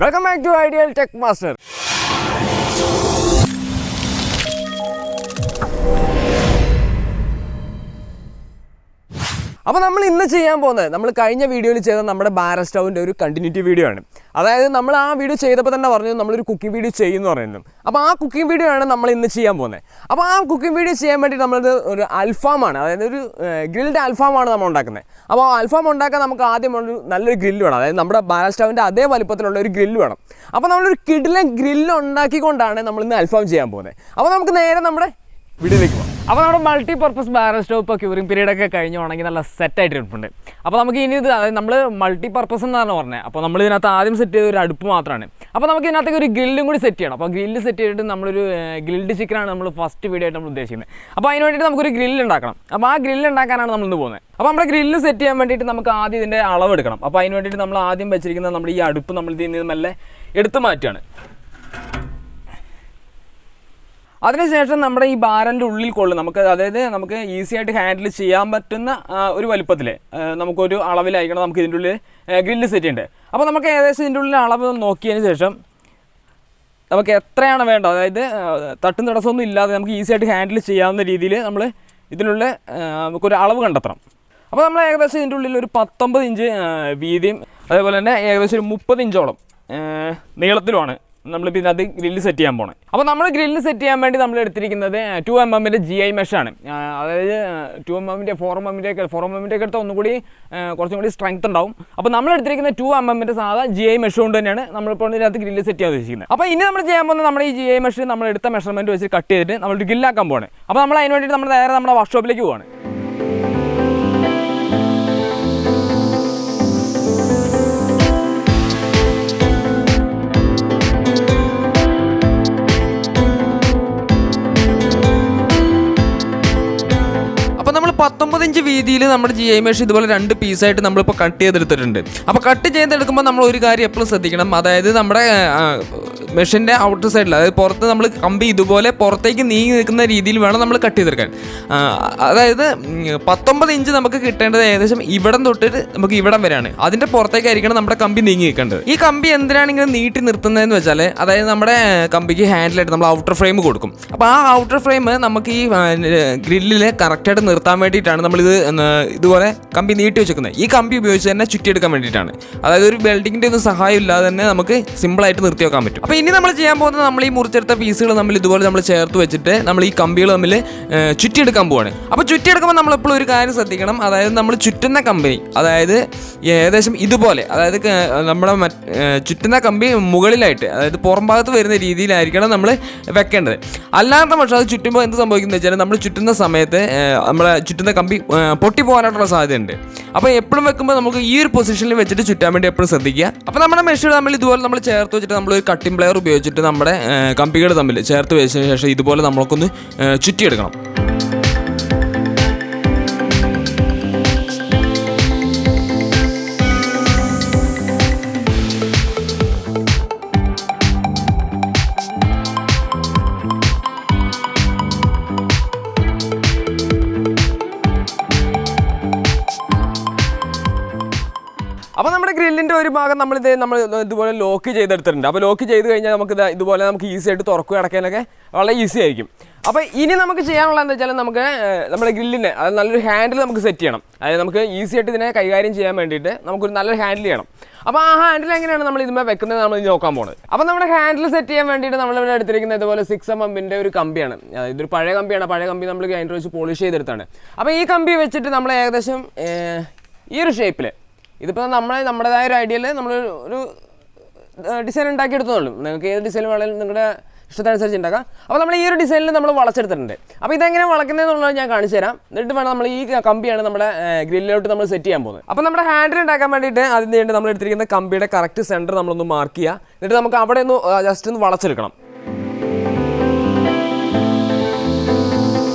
Welcome back to Ideal Tech Master. അപ്പോൾ നമ്മൾ ഇന്ന് ചെയ്യാൻ പോകുന്നത് നമ്മൾ കഴിഞ്ഞ വീഡിയോയിൽ ചെയ്ത നമ്മുടെ ബാര സ്റ്റൗവിൻ്റെ ഒരു കണ്ടിന്യൂറ്റി വീഡിയോ ആണ്. അതായത് നമ്മൾ ആ വീഡിയോ ചെയ്തപ്പോൾ തന്നെ പറഞ്ഞു നമ്മളൊരു കുക്കിംഗ് വീഡിയോ ചെയ്യുമെന്ന് പറയുന്നു. അപ്പോൾ ആ കുക്കിംഗ് വീഡിയോ ആണ് നമ്മൾ ഇന്ന് ചെയ്യാൻ പോകുന്നത്. അപ്പോൾ ആ കുക്കിംഗ് വീഡിയോ ചെയ്യാൻ വേണ്ടി നമ്മളത് ഒരു അൽഫാമാണ്, അതായത് ഒരു ഗ്രിൽഡ് അൽഫാമാണ് നമ്മൾ ഉണ്ടാക്കുന്നത്. അപ്പോൾ അൽഫാം ഉണ്ടാക്കാൻ നമുക്ക് ആദ്യം നല്ലൊരു ഗ്രില്ല് വേണം, അതായത് നമ്മുടെ ബാര സ്റ്റൗവിൻ്റെ അതേ വലിപ്പത്തിലുള്ള ഒരു ഗ്രില്ല് വേണം. അപ്പോൾ നമ്മളൊരു കിടിലൻ ഗ്രില്ല് ഉണ്ടാക്കിക്കൊണ്ടാണ് നമ്മളിന്ന് അൽഫാം ചെയ്യാൻ പോകുന്നത്. അപ്പോൾ നമുക്ക് നേരെ നമ്മുടെ വീഡിയോയിലേക്ക് പോകാം. അപ്പോൾ നമ്മുടെ മൾട്ടി പർപ്പസ് ബാരൽ സ്റ്റവ് ഇപ്പോൾ ക്യൂറിംഗ് പീരീഡൊക്കെ കഴിഞ്ഞുവാണെങ്കിൽ നല്ല സെറ്റായിട്ട് ഇരിപ്പുണ്ട്. അപ്പോൾ നമുക്ക് ഇനി ഇത് അതായത് നമ്മൾ മൾട്ടി പർപ്പസ് എന്നാണ് പറഞ്ഞത്. അപ്പോൾ നമ്മൾ ഇതിനകത്ത് ആദ്യം സെറ്റ് ചെയ്ത ഒരു അടുപ്പ് മാത്രമാണ്. അപ്പോൾ നമുക്ക് ഇതിനകത്തേക്ക് ഒരു ഗ്രില്ലും കൂടി സെറ്റ് ചെയ്യണം. അപ്പോൾ ഗ്രില്ല് സെറ്റ് ചെയ്തിട്ട് നമ്മളൊരു ഗ്രിൽഡ് ചിക്കനാണ് നമ്മൾ ഫസ്റ്റ് വീഡിയോ ആയിട്ട് നമ്മൾ ഉദ്ദേശിക്കുന്നത്. അപ്പോൾ അതിന് വേണ്ടിയിട്ട് നമുക്കൊരു ഗ്രില്ല് ഉണ്ടാക്കണം. അപ്പോൾ ആ ഗ്രില്ല് ഉണ്ടാക്കാനാണ് നമ്മൾ ഇന്ന് പോകുന്നത്. അപ്പോൾ നമ്മുടെ ഗ്രില്ല് സെറ്റ് ചെയ്യാൻ വേണ്ടിയിട്ട് നമുക്ക് ആദ്യം ഇതിൻ്റെ അളവ് എടുക്കണം. അപ്പോൾ അതിന് വേണ്ടിയിട്ട് നമ്മൾ ആദ്യം വെച്ചിരിക്കുന്നത് നമ്മുടെ ഈ അടുപ്പ് നമ്മൾ ഇതിൽ നിന്ന് മെല്ലെ എടുത്ത് മാറ്റുകയാണ്. അതിനുശേഷം നമ്മുടെ ഈ ബാരലിൻ്റെ ഉള്ളിൽ കൊള്ളും നമുക്ക് ഈസി ആയിട്ട് ഹാൻഡിൽ ചെയ്യാൻ പറ്റുന്ന ഒരു വലുപ്പത്തിൽ നമുക്കൊരു അളവിലായിരിക്കണം നമുക്ക് ഇതിൻ്റെ ഉള്ളിൽ ഗ്രില്ല് സെറ്റ് ചെയ്യേണ്ടത്. അപ്പോൾ നമുക്ക് ഏകദേശം ഇതിൻ്റെ ഉള്ളിൽ അളവ് നോക്കിയതിന് ശേഷം നമുക്ക് എത്രയാണ് വേണ്ടത്, അതായത് തട്ടും തടസ്സമൊന്നും ഇല്ലാതെ നമുക്ക് ഈസി ആയിട്ട് ഹാൻഡിൽ ചെയ്യാവുന്ന രീതിയിൽ നമ്മൾ ഇതിനുള്ള നമുക്കൊരു അളവ് കണ്ടെത്തണം. അപ്പോൾ നമ്മൾ ഏകദേശം ഇതിൻ്റെ ഉള്ളിൽ ഒരു 19 ഇഞ്ച് വീതിയും അതേപോലെ തന്നെ ഏകദേശം ഒരു 30 ഇഞ്ചോളം നീളത്തിലുമാണ് നമ്മളിപ്പോൾ ഇതിനകത്ത് ഗ്രില്ല് സെറ്റ് ചെയ്യാൻ പോകണം. അപ്പോൾ നമ്മൾ ഗ്രില്ല് സെറ്റ് ചെയ്യാൻ വേണ്ടി നമ്മൾ എടുത്തിരിക്കുന്നത് 2mm GI മെഷാണ്. അതായത് 2mm 4mm ഒക്കെ എടുത്താൽ ഒന്നുകൂടി കുറച്ചും കൂടി സ്ട്രെങ്ത് ഉണ്ടാവും. അപ്പോൾ നമ്മൾ എടുത്തിരിക്കുന്ന 2mm സാധാ GI മെഷ് കൊണ്ട് തന്നെയാണ് നമ്മളിപ്പോൾ ഇതിനകത്ത് ഗ്രില്ല് സെറ്റ് ചെയ്യാൻ ഉദ്ദേശിക്കുന്നത്. അപ്പോൾ ഇനി നമ്മൾ ചെയ്യാൻ പോകുന്നത് നമ്മുടെ ഈ GI മെഷ് നമ്മൾ എടുത്ത മെഷർമെൻറ്റ് വെച്ച് കട്ട് ചെയ്തിട്ട് നമ്മൾ ഗ്രില്ലാക്കാൻ പോവാണ്. അപ്പോൾ നമ്മൾ അതിന് വേണ്ടിയിട്ട് നമ്മൾ നേരെ നമ്മുടെ വർക്ക്ഷോപ്പിലേക്ക് പോവാണ്. നമ്മൾ 19 ഇഞ്ച് വീതിയിൽ നമ്മുടെ GI മെഷ് ഇതുപോലെ 2 പീസായിട്ട് നമ്മളിപ്പോൾ കട്ട് ചെയ്തെടുത്തിട്ടുണ്ട്. അപ്പോൾ കട്ട് ചെയ്തെടുക്കുമ്പോൾ നമ്മൾ ഒരു കാര്യം എപ്പോഴും ശ്രദ്ധിക്കണം, അതായത് നമ്മുടെ മെഷിൻ്റെ ഔട്ടർ സൈഡിൽ, അതായത് പുറത്ത് നമ്മൾ കമ്പി ഇതുപോലെ പുറത്തേക്ക് നീങ്ങി നിൽക്കുന്ന രീതിയിൽ വേണം നമ്മൾ കട്ട് ചെയ്തെടുക്കാൻ. അതായത് 19 ഇഞ്ച് നമുക്ക് കിട്ടേണ്ടത് ഏകദേശം ഇവിടം തൊട്ടിട്ട് നമുക്ക് ഇവിടം വരെയാണ്. അതിൻ്റെ പുറത്തേക്കായിരിക്കണം നമ്മുടെ കമ്പി നീങ്ങി നിൽക്കേണ്ടത്. ഈ കമ്പി എന്തിനാണ് ഇങ്ങനെ നീട്ടി നിർത്തുന്നതെന്ന് വെച്ചാൽ, അതായത് നമ്മുടെ കമ്പിക്ക് ഹാൻഡിലായിട്ട് നമ്മൾ ഔട്ടർ ഫ്രെയിം കൊടുക്കും. അപ്പോൾ ആ ഔട്ടർ ഫ്രെയിം നമുക്ക് ഈ ഗ്രില്ലിൽ കറക്റ്റായിട്ട് നിർത്താൻ വേണ്ടിയിട്ടാണ് നമ്മളിത് ഇതുപോലെ കമ്പി നീട്ടി വെച്ചിരിക്കുന്നത്. ഈ കമ്പി ഉപയോഗിച്ച് തന്നെ ചുറ്റിയെടുക്കാൻ വേണ്ടിയിട്ടാണ്. അതായത് ഒരു വെൽഡിങ്ങിൻ്റെ ഒന്നും സഹായം ഇല്ലാതെ തന്നെ നമുക്ക് സിമ്പിളായിട്ട് നിർത്തി വെക്കാൻ പറ്റും. അപ്പോൾ ഇനി നമ്മൾ ചെയ്യാൻ പോകുന്നത് നമ്മൾ ഈ മുറിച്ചെടുത്ത പീസുകൾ നമ്മൾ ഇതുപോലെ നമ്മൾ ചേർത്ത് വെച്ചിട്ട് നമ്മൾ ഈ കമ്പികൾ തമ്മിൽ ചുറ്റിയെടുക്കാൻ പോവാണ്. അപ്പോൾ ചുറ്റിയെടുക്കുമ്പോൾ നമ്മളെപ്പോഴും ഒരു കാര്യം ശ്രദ്ധിക്കണം, അതായത് നമ്മൾ ചുറ്റുന്ന കമ്പി അതായത് ഏകദേശം ഇതുപോലെ, അതായത് നമ്മുടെ ചുറ്റുന്ന കമ്പി മുകളിലായിട്ട്, അതായത് പുറം ഭാഗത്ത് വരുന്ന രീതിയിലായിരിക്കണം നമ്മൾ വെക്കേണ്ടത്. അല്ലാത്ത പക്ഷേ അത് ചുറ്റുമ്പോൾ എന്ത് സംഭവിക്കുന്നത് വെച്ചാൽ നമ്മൾ ചുറ്റുന്ന സമയത്ത് നമ്മളെ ചുറ്റുന്ന കമ്പി പൊട്ടി പോകാനായിട്ടുള്ള സാധ്യതയുണ്ട്. അപ്പോൾ എപ്പോഴും വെക്കുമ്പോൾ നമുക്ക് ഈ ഒരു പൊസിഷനിൽ വെച്ചിട്ട് ചുറ്റാൻ വേണ്ടി എപ്പോഴും ശ്രദ്ധിക്കുക. അപ്പോൾ നമ്മുടെ മെഷീൻ തമ്മിൽ ഇതുപോലെ നമ്മൾ ചേർത്ത് വെച്ചിട്ട് നമ്മളൊരു കട്ടിംഗ് പ്ലെയർ ഉപയോഗിച്ചിട്ട് നമ്മുടെ കമ്പികൾ തമ്മിൽ ചേർത്ത് വെച്ചതിന് ശേഷം ഇതുപോലെ നമ്മൾക്കൊന്ന് ചുറ്റിയെടുക്കണം. അപ്പോൾ നമ്മുടെ ഗ്രില്ലിൻ്റെ ഒരു ഭാഗം നമ്മൾ ഇതുപോലെ ലോക്ക് ചെയ്തെടുത്തിട്ടുണ്ട്. അപ്പോൾ ലോക്ക് ചെയ്ത് കഴിഞ്ഞാൽ നമുക്ക് ഈസി ആയിട്ട് തുറക്കുക അടയ്ക്കാനൊക്കെ വളരെ ഈസി ആയിരിക്കും. അപ്പോൾ ഇനി നമുക്ക് ചെയ്യാനുള്ളത് എന്താ വെച്ചാൽ നമുക്ക് നമ്മുടെ ഗ്രില്ലിനെ അത് നല്ലൊരു ഹാൻഡിൽ നമുക്ക് സെറ്റ് ചെയ്യണം. അതായത് നമുക്ക് ഈസി ആയിട്ട് ഇതിനെ കൈകാര്യം ചെയ്യാൻ വേണ്ടിയിട്ട് നമുക്കൊരു നല്ലൊരു ഹാൻഡിൽ ചെയ്യണം. അപ്പോൾ ആ ഹാൻഡിൽ എങ്ങനെയാണ് നമ്മൾ ഇതിന്മേൽ വെക്കുന്നത് നമ്മൾ നോക്കാൻ പോകുന്നത്. അപ്പോൾ നമ്മുടെ ഹാൻഡിൽ സെറ്റ് ചെയ്യാൻ വേണ്ടിയിട്ട് നമ്മളിവിടെ എടുത്തിരിക്കുന്നത് ഇതുപോലെ 6mm ഒരു കമ്പിയാണ്. ഇതൊരു പഴയ കമ്പിയാണ്. പഴയ കമ്പി നമ്മൾ ഗ്രൈൻഡർ വെച്ച് പോളിഷ് ചെയ്തെടുത്താണ്. അപ്പോൾ ഈ കമ്പി വെച്ചിട്ട് നമ്മൾ ഏകദേശം ഈ ഒരു ഷേപ്പിൽ, ഇതിപ്പോൾ നമ്മുടേതായ ഒരു ഐഡിയയിൽ നമ്മൾ ഒരു ഡിസൈൻ ഉണ്ടാക്കിയെടുത്തോളൂ. നിങ്ങൾക്ക് ഏത് ഡിസൈൻ വേണമെങ്കിലും നിങ്ങളുടെ ഇഷ്ടത്തിനനുസരിച്ച് ഉണ്ടാക്കാം. അപ്പോൾ നമ്മൾ ഈ ഒരു ഡിസൈനിൽ നമ്മൾ വളച്ചെടുത്തിട്ടുണ്ട്. അപ്പോൾ ഇതെങ്ങനെ വളക്കുന്നതെന്നുള്ളത് ഞാൻ കാണിച്ചു തരാം. എന്നിട്ട് വേണം നമ്മൾ ഈ കമ്പിയാണ് നമ്മുടെ ഗ്രില്ലിലോട്ട് നമ്മൾ സെറ്റ് ചെയ്യാൻ പോകുന്നത്. അപ്പോൾ നമ്മുടെ ഹാൻഡിൽ ഉണ്ടാക്കാൻ വേണ്ടിയിട്ട് അതിന് വേണ്ടി നമ്മൾ എടുത്തിരിക്കുന്ന കമ്പിയുടെ കറക്റ്റ് സെൻറ്റർ നമ്മളൊന്ന് മാർക്ക് ചെയ്യുക. എന്നിട്ട് നമുക്ക് അവിടെ ഒന്ന് ജസ്റ്റ് ഒന്ന് വളച്ചെടുക്കണം.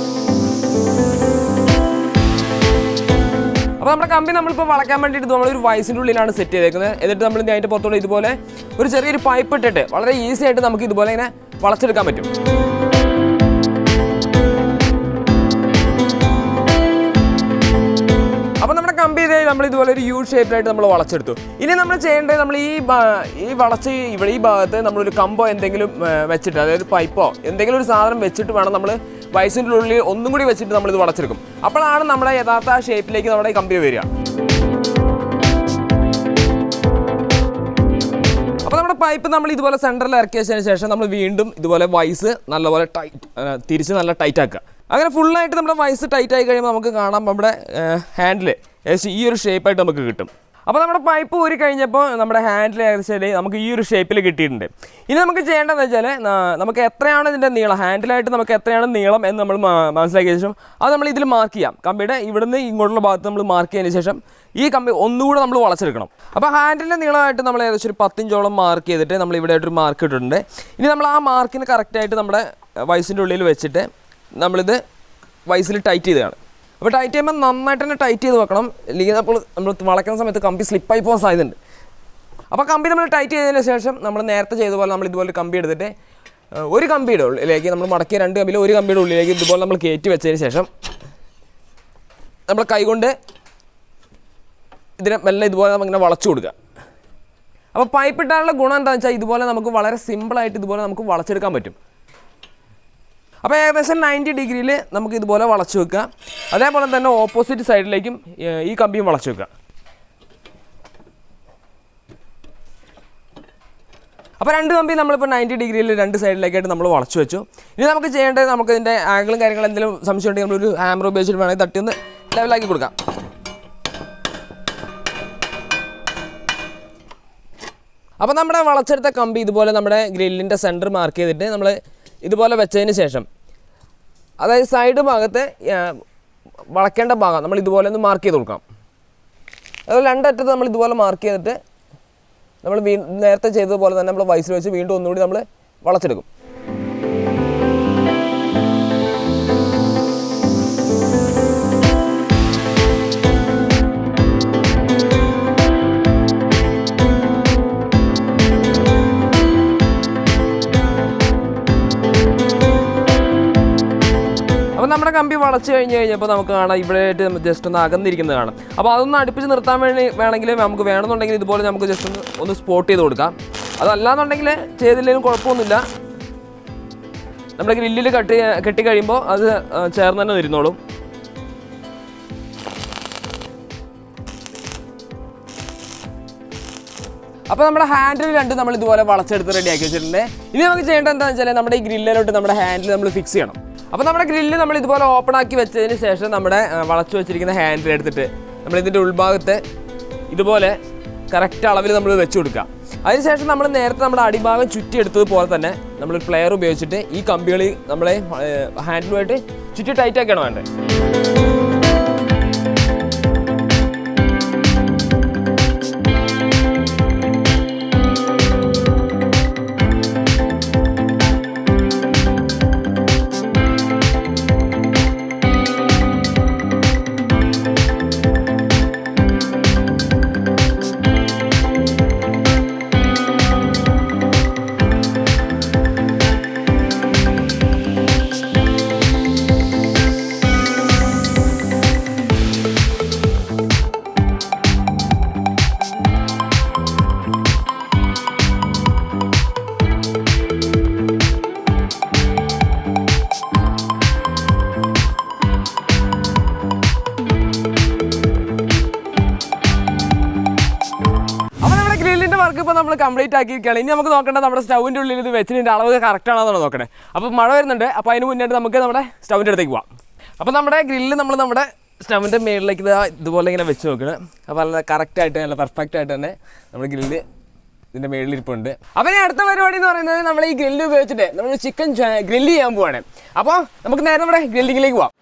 അപ്പോൾ നമ്മുടെ കമ്പി നമ്മളിപ്പോൾ വളയ്ക്കാൻ വേണ്ടിയിട്ട് നമ്മളൊരു വയസ്സിൻ്റെ ഉള്ളിലാണ് സെറ്റ് ചെയ്തേക്കുന്നത്. എന്നിട്ട് നമ്മൾ അതിൻ്റെ പുറത്തോടെ ഇതുപോലെ ഒരു ചെറിയൊരു പൈപ്പ് ഇട്ടിട്ട് വളരെ ഈസി ആയിട്ട് നമുക്ക് ഇതുപോലെ ഇങ്ങനെ വളച്ചെടുക്കാൻ പറ്റും. അപ്പോൾ നമ്മുടെ കമ്പി ഇതേ നമ്മൾ ഇതുപോലെ ഒരു യു ഷേപ്പിലായിട്ട് നമ്മൾ വളച്ചെടുത്തു. ഇനി നമ്മൾ ചെയ്യേണ്ടത് നമ്മൾ ഈ വളച്ച് ഇവിടെ ഈ ഭാഗത്ത് നമ്മളൊരു കമ്പോ എന്തെങ്കിലും വെച്ചിട്ട്, അതായത് പൈപ്പോ എന്തെങ്കിലും ഒരു സാധനം വെച്ചിട്ട് വേണം നമ്മൾ വയസ്സിൻ്റെ ഉള്ളിൽ ഒന്നും കൂടി വെച്ചിട്ട് നമ്മളിത് വളച്ചെടുക്കും. അപ്പോഴാണ് നമ്മുടെ യഥാർത്ഥ ഷേപ്പിലേക്ക് നമ്മുടെ ഈ കമ്പി വരിക. അപ്പോൾ നമ്മുടെ പൈപ്പ് നമ്മൾ ഇതുപോലെ സെൻറ്ററിൽ ഇറക്കിയതിന് ശേഷം നമ്മൾ വീണ്ടും ഇതുപോലെ വൈസ് നല്ലപോലെ തിരിച്ച് നല്ല ടൈറ്റ് ആക്കുക. അങ്ങനെ ഫുള്ളായിട്ട് നമ്മുടെ വൈസ് ടൈറ്റ് ആയി കഴിയുമ്പോൾ നമുക്ക് കാണാം നമ്മുടെ ഹാൻഡിൽ ഏകദേശം ഈ ഒരു ഷേപ്പായിട്ട് നമുക്ക് കിട്ടും. അപ്പോൾ നമ്മുടെ പൈപ്പ് ഊരി കഴിഞ്ഞപ്പോൾ നമ്മുടെ ഹാൻഡിൽ ഏകദേശം നമുക്ക് ഈ ഒരു ഷേപ്പിൽ കിട്ടിയിട്ടുണ്ട്. ഇനി നമുക്ക് ചെയ്യേണ്ടതെന്ന് വെച്ചാൽ നമുക്ക് എത്രയാണ് ഇതിൻ്റെ നീളം, ഹാൻഡിലായിട്ട് നമുക്ക് എത്രയാണ് നീളം എന്ന് നമ്മൾ മനസ്സിലാക്കിയ ശേഷം അത് നമ്മൾ ഇതിൽ മാർക്ക് ചെയ്യാം. കമ്പിയുടെ ഇവിടുന്ന് ഇങ്ങോട്ടുള്ള ഭാഗത്ത് നമ്മൾ മാർക്ക് ചെയ്തതിന് ശേഷം ഈ കമ്പി ഒന്നുകൂടെ നമ്മൾ വളച്ചെടുക്കണം. അപ്പോൾ ഹാൻഡിലിൻ്റെ നീളമായിട്ട് നമ്മൾ ഏകദേശം ഒരു 10 ഇഞ്ചോളം മാർക്ക് ചെയ്തിട്ട് നമ്മൾ ഇവിടെ ആയിട്ടൊരു മാർക്ക് ഇട്ടിട്ടുണ്ട്. ഇനി നമ്മൾ ആ മാർക്കിന് കറക്റ്റായിട്ട് നമ്മുടെ വയസ്സിൻ്റെ ഉള്ളിൽ വെച്ചിട്ട് നമ്മളിത് വയസ്സിൽ ടൈറ്റ് ചെയ്തതാണ്. അപ്പോൾ ടൈറ്റ് ചെയ്യുമ്പോൾ നന്നായിട്ട് തന്നെ ടൈറ്റ് ചെയ്ത് വെക്കണം, ഇല്ലെങ്കിൽ അപ്പോൾ നമ്മൾ വളയ്ക്കുന്ന സമയത്ത് കമ്പി സ്ലിപ്പായി പോകാൻ സാധ്യതയുണ്ട്. അപ്പോൾ കമ്പി നമ്മൾ ടൈറ്റ് ചെയ്തതിന് ശേഷം നമ്മൾ നേരത്തെ ചെയ്ത പോലെ നമ്മൾ ഇതുപോലെ കമ്പി എടുത്തിട്ട് ഒരു കമ്പിയുടെ ഉള്ളിലേക്ക് നമ്മൾ മടക്കിയ 2 കമ്പിയിൽ ഒരു കമ്പിയുടെ ഉള്ളിലേക്ക് ഇതുപോലെ നമ്മൾ കയറ്റി വെച്ചതിന് ശേഷം നമ്മൾ കൈകൊണ്ട് ഇതിനെ മെല്ലെ ഇതുപോലെ നമുക്കിങ്ങനെ വളച്ചു കൊടുക്കുക. അപ്പോൾ പൈപ്പ് ഇട്ടാനുള്ള ഗുണം എന്താണെന്ന് വെച്ചാൽ ഇതുപോലെ നമുക്ക് വളരെ സിമ്പിളായിട്ട് ഇതുപോലെ നമുക്ക് വളച്ചെടുക്കാൻ പറ്റും. അപ്പോൾ ഏകദേശം 90 ഡിഗ്രിയിൽ നമുക്ക് ഇതുപോലെ വളച്ചു വെക്കുക. അതേപോലെ തന്നെ ഓപ്പോസിറ്റ് സൈഡിലേക്കും ഈ കമ്പിയും വളച്ചു വെക്കുക. അപ്പോൾ 2 കമ്പി നമ്മളിപ്പോൾ 90 ഡിഗ്രിയിൽ 2 സൈഡിലേക്കായിട്ട് നമ്മൾ വളച്ചു വെച്ചു. ഇനി നമുക്ക് ചെയ്യേണ്ടത് നമുക്ക് ഇതിൻ്റെ ആംഗിളും കാര്യങ്ങളും എന്തെങ്കിലും സംശയം ഉണ്ടെങ്കിൽ നമ്മളൊരു ഹാമർ ഉപയോഗിച്ചിട്ട് വേണമെങ്കിൽ തട്ടി ഒന്ന് ലെവലാക്കി കൊടുക്കാം. അപ്പോൾ നമ്മുടെ വളച്ചെടുത്ത കമ്പി ഇതുപോലെ നമ്മുടെ ഗ്രില്ലിൻ്റെ സെൻറ്റർ മാർക്ക് ചെയ്തിട്ട് നമ്മൾ ഇതുപോലെ വെച്ചതിന് ശേഷം, അതായത് സൈഡ് ഭാഗത്ത് വളയ്ക്കേണ്ട ഭാഗം നമ്മൾ ഇതുപോലെ ഒന്ന് മാർക്ക് ചെയ്ത് കൊടുക്കാം. അതുപോലെ 2 അറ്റത്ത് നമ്മൾ ഇതുപോലെ മാർക്ക് ചെയ്തിട്ട് നമ്മൾ നേരത്തെ ചെയ്തതുപോലെ തന്നെ നമ്മൾ വയസ്സിൽ വെച്ച് വീണ്ടും ഒന്നുകൂടി നമ്മൾ വളച്ചെടുക്കും. അപ്പോൾ നമ്മുടെ കമ്പി വളച്ച് കഴിഞ്ഞപ്പോൾ നമുക്ക് കാണാം ഇവിടെ ആയിട്ട് ജസ്റ്റ് ഒന്ന് അകന്നിരിക്കുന്നത് കാണാം. അപ്പോൾ അതൊന്ന് അടുപ്പിച്ച് നിർത്താൻ വേണമെങ്കിൽ നമുക്ക് വേണമെന്നുണ്ടെങ്കിൽ ഇതുപോലെ നമുക്ക് ജസ്റ്റ് ഒന്ന് സ്പോട്ട് ചെയ്ത് കൊടുക്കാം. അതല്ലാന്നുണ്ടെങ്കിൽ ചെയ്തില്ലെങ്കിലും കുഴപ്പമൊന്നുമില്ല. നമ്മുടെ ഗ്രില്ലിൽ കെട്ടി കഴിയുമ്പോൾ അത് ചേർന്ന് തന്നെ ഇരുന്നോളും. അപ്പോൾ നമ്മുടെ ഹാൻഡിൽ 2 നമ്മൾ ഇതുപോലെ വളച്ചെടുത്ത് റെഡിയാക്കി വെച്ചിട്ടുണ്ട്. ഇനി നമുക്ക് ചെയ്യേണ്ടത് എന്താണെന്ന് വെച്ചാൽ നമ്മുടെ ഈ ഗ്രില്ലിലോട്ട് നമ്മുടെ ഹാൻഡിൽ നമ്മൾ ഫിക്സ് ചെയ്യണം. അപ്പോൾ നമ്മുടെ ഗ്രില്ല് നമ്മൾ ഇതുപോലെ ഓപ്പൺ ആക്കി വെച്ചതിന് ശേഷം നമ്മുടെ വളച്ചു വെച്ചിരിക്കുന്ന ഹാൻഡിൽ എടുത്തിട്ട് നമ്മൾ ഇതിൻ്റെ ഉൾഭാഗത്ത് ഇതുപോലെ കറക്റ്റ് അളവിൽ നമ്മൾ വെച്ച് കൊടുക്കുക. അതിനുശേഷം നമ്മൾ നേരത്തെ നമ്മുടെ അടിഭാഗം ചുറ്റിയെടുത്തതുപോലെ തന്നെ നമ്മൾ പ്ലെയർ ഉപയോഗിച്ചിട്ട് ഈ കമ്പികൾ നമ്മളെ ഹാൻഡിലുമായിട്ട് ചുറ്റി ടൈറ്റാക്കിയാണ് വേണ്ടത്. വർക്ക് ഇപ്പോൾ നമ്മൾ കംപ്ലീറ്റ് ആക്കിയിരിക്കുകയാണ്. ഇനി നമുക്ക് നോക്കേണ്ടത് നമ്മുടെ സ്റ്റൗവിൻ്റെ ഉള്ളിൽ ഇത് വെച്ചിട്ട് അളവ് കറക്റ്റ് ആണെന്നാണ് നോക്കണേ. അപ്പോൾ മഴ വരുന്നുണ്ട്, അപ്പോൾ അതിന് മുന്നേറ്റ് നമുക്ക് നമ്മുടെ സ്റ്റൗവിൻ്റെ അടുത്തേക്ക് പോകാം. അപ്പോൾ നമ്മുടെ ഗ്രില്ല് നമ്മൾ നമ്മുടെ സ്റ്റൗവിൻ്റെ മേളിലേക്ക് ഇതുപോലെ ഇങ്ങനെ വെച്ച് നോക്കണം. അപ്പോൾ നല്ല കറക്റ്റായിട്ട് നല്ല പെർഫെക്റ്റ് ആയിട്ട് തന്നെ നമ്മുടെ ഗ്രില്ല് ഇതിൻ്റെ മേളിലിരിപ്പുണ്ട്. അപ്പോൾ ഇനി അടുത്ത പരിപാടി എന്ന് പറയുന്നത് നമ്മൾ ഈ ഗ്രില്ല് ഉപയോഗിച്ചിട്ട് നമ്മൾ ചിക്കൻ ഗ്രില്ല് ചെയ്യാൻ പോവാണ്. അപ്പോൾ നമുക്ക് നേരെ നമ്മുടെ ഗ്രില്ലിങ്ങിലേക്ക് പോകാം.